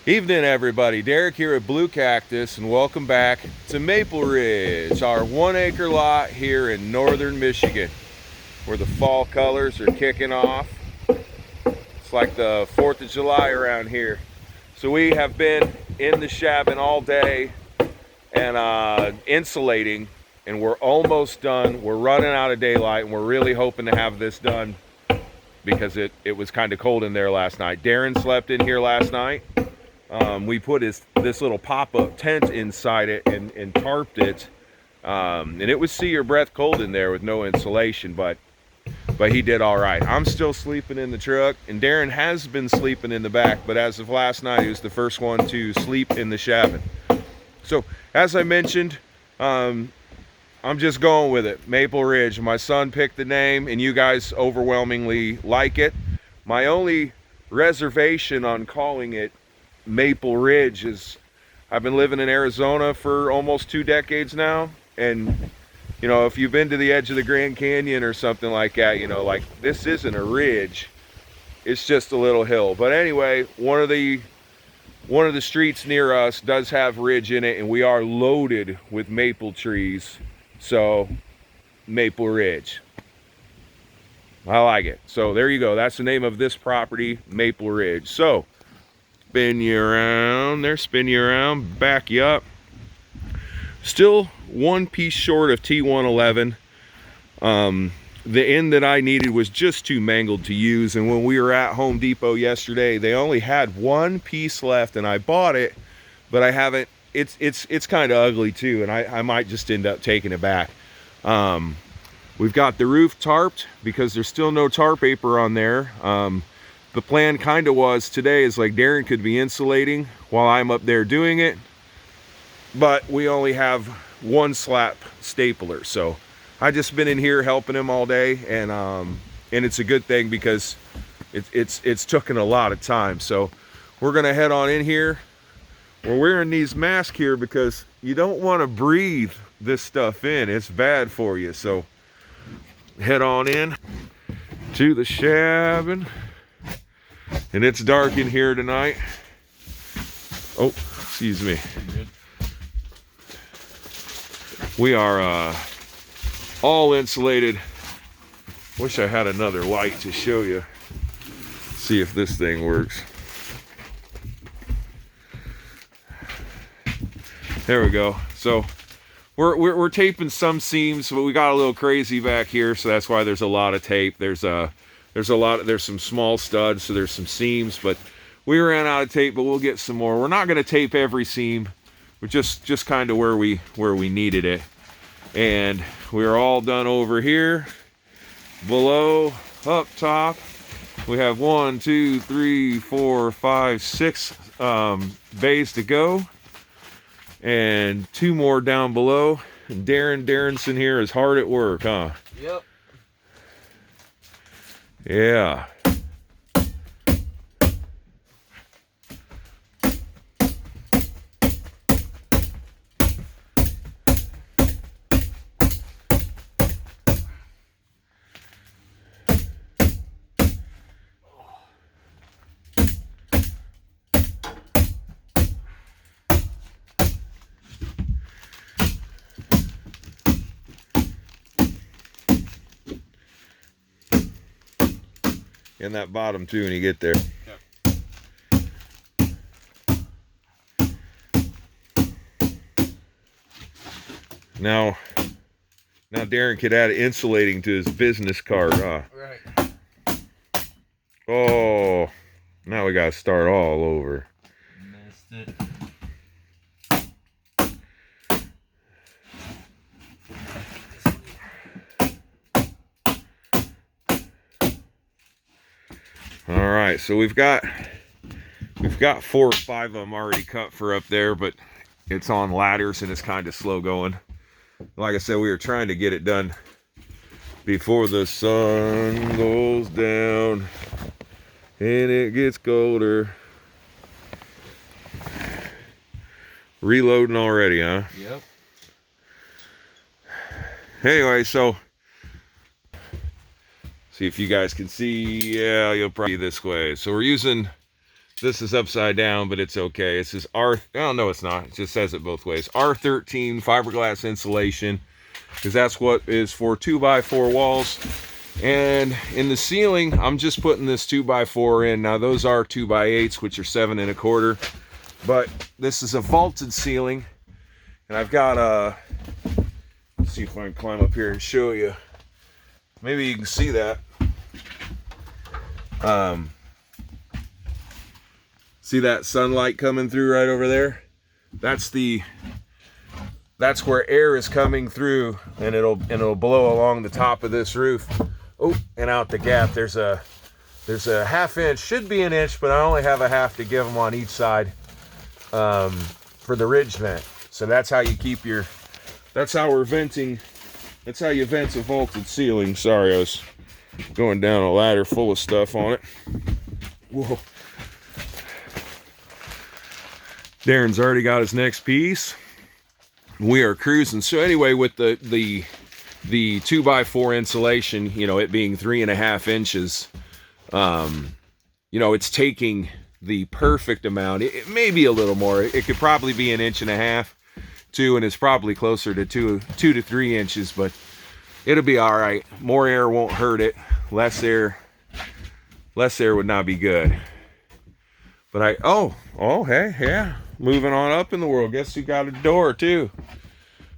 Evening, everybody. Derek here at Blue Cactus, and welcome back to Maple Ridge, our 1 acre lot here in northern Michigan, where the fall colors are kicking off. It's like the 4th of July around here. So we have been in the cabin all day and insulating, and we're almost done. We're running out of daylight, and we're really hoping to have this done because it was kind of cold in there last night. Daren slept in here last night. We put this little pop-up tent inside it and tarped it, and it was see your breath cold in there with no insulation, but he did all right. I'm still sleeping in the truck, and Daren has been sleeping in the back, but as of last night, he was the first one to sleep in the cabin. So as I mentioned, I'm just going with it. Maple Ridge. My son picked the name, and you guys overwhelmingly like it. My only reservation on calling it Maple Ridge is I've been living in Arizona for almost 2 decades now, and you know, if you've been to the edge of the Grand Canyon or something like that, you know, like, this isn't a ridge, it's just a little hill. But anyway, one of the streets near us does have ridge in it, and we are loaded with maple trees, so Maple Ridge. I like it. So there you go. That's the name of this property, Maple Ridge. So spin you around there, spin you around, back you up. Still 1 piece short of T111. The end that I needed was just too mangled to use, and when we were at Home Depot yesterday, they only had 1 piece left, and I bought it, but I haven't. It's kind of ugly too, and I might just end up taking it back. We've got the roof tarped because there's still no tarp paper on there. The plan kind of was today is like Daren could be insulating while I'm up there doing it, but we only have 1 slap stapler, so I just been in here helping him all day, and it's a good thing because it's taken a lot of time. So we're gonna head on in here. We're wearing these masks here because you don't want to breathe this stuff in. It's bad for you. So head on in to the cabin. And it's dark in here tonight. Oh, excuse me. We are all insulated. Wish I had another light to show you. See if this thing works. There we go. So we're taping some seams, but we got a little crazy back here, so that's why there's a lot of tape. There's some small studs, so there's some seams, but we ran out of tape, but we'll get some more. We're not going to tape every seam. We're just kind of where we needed it. And we're all done over here. Below, up top, we have 1, 2, 3, 4, 5, 6 bays to go, and 2 more down below. And Darenson here is hard at work, huh? Yep. Yeah. In that bottom too when you get there. Yep. Now Daren could add insulating to his business card, huh? Right. Oh, now we gotta start all over. Missed it. All right, so we've got 4 or 5 of them already cut for up there, but it's on ladders and it's kind of slow going. Like I said, we were trying to get it done before the sun goes down and it gets colder. Reloading already, huh? Yep. Anyway, so see if you guys can see. Yeah, you'll probably this way. So we're using This is upside down, but it's okay. It says R. Oh, no, it's not. It just says it both ways. R13 fiberglass insulation, because that's what is for 2x4 walls. And in the ceiling, I'm just putting this 2x4 in. Now, those are 2x8s, which are 7 1/4. But this is a vaulted ceiling. And I've got a... Let's see if I can climb up here and show you. Maybe you can see that. See that sunlight coming through right over there? That's where air is coming through, and it'll blow along the top of this roof. Oh, and out the gap there's a 1/2 inch, should be an inch, but I only have a half to give them on each side for the ridge vent. So that's how you keep your, that's how we're venting. That's how you vent a vaulted ceiling. Sorry, I was going down a ladder full of stuff on it. Whoa. Daren's already got his next piece. We are cruising. So anyway, with the 2x4 insulation, you know, it being 3.5 inches, you know, it's taking the perfect amount. It may be a little more. It could probably be 1.5 inches, 2, and it's probably closer to 2 to 3 inches, but it'll be all right. More air won't hurt it. Less air would not be good. But hey, yeah. Moving on up in the world. Guess who got a door too?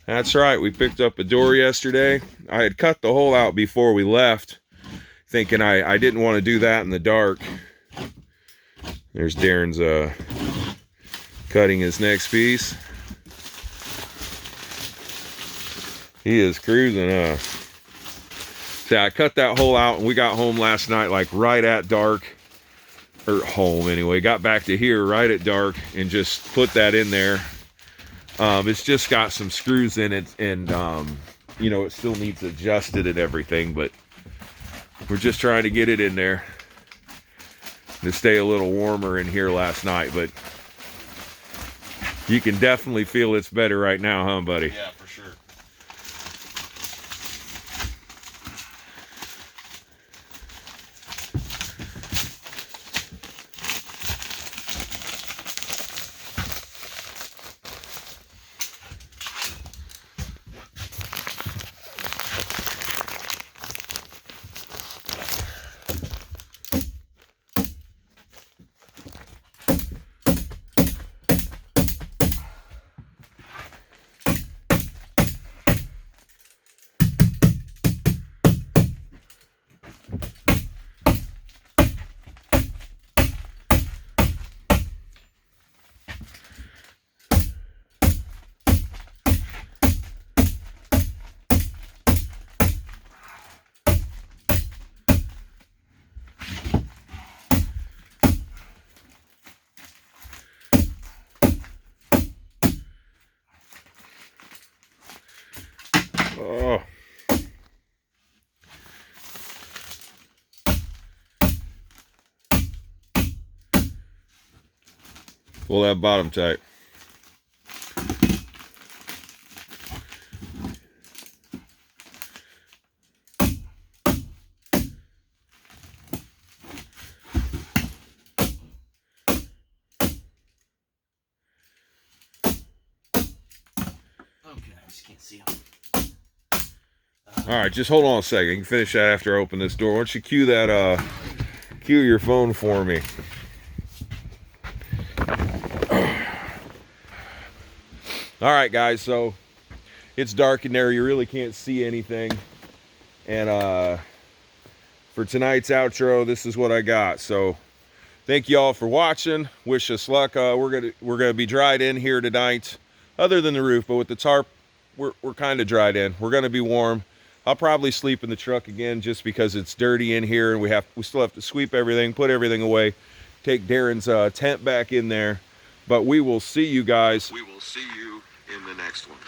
That's right. We picked up a door yesterday. I had cut the hole out before we left, thinking I didn't want to do that in the dark. There's Daren's cutting his next piece. He is cruising. So I cut that hole out, and we got home last night like right at dark. Or home anyway, got back to here right at dark and just put that in there. It's just got some screws in it, and you know, it still needs adjusted and everything, but we're just trying to get it in there to stay a little warmer in here last night. But you can definitely feel it's better right now, huh, buddy? Yeah, for sure. Oh. Pull that bottom tight. Okay, I just can't see him. All right, just hold on a second. You can finish that after I open this door. Why don't you cue that, cue your phone for me. All right, guys, so it's dark in there. You really can't see anything. And for tonight's outro, this is what I got. So thank you all for watching. Wish us luck. We're gonna be dried in here tonight, other than the roof, but with the tarp, we're kind of dried in. We're gonna be warm. I'll probably sleep in the truck again just because it's dirty in here, and we still have to sweep everything, put everything away, take Daren's tent back in there. But we will see you guys. We will see you in the next one.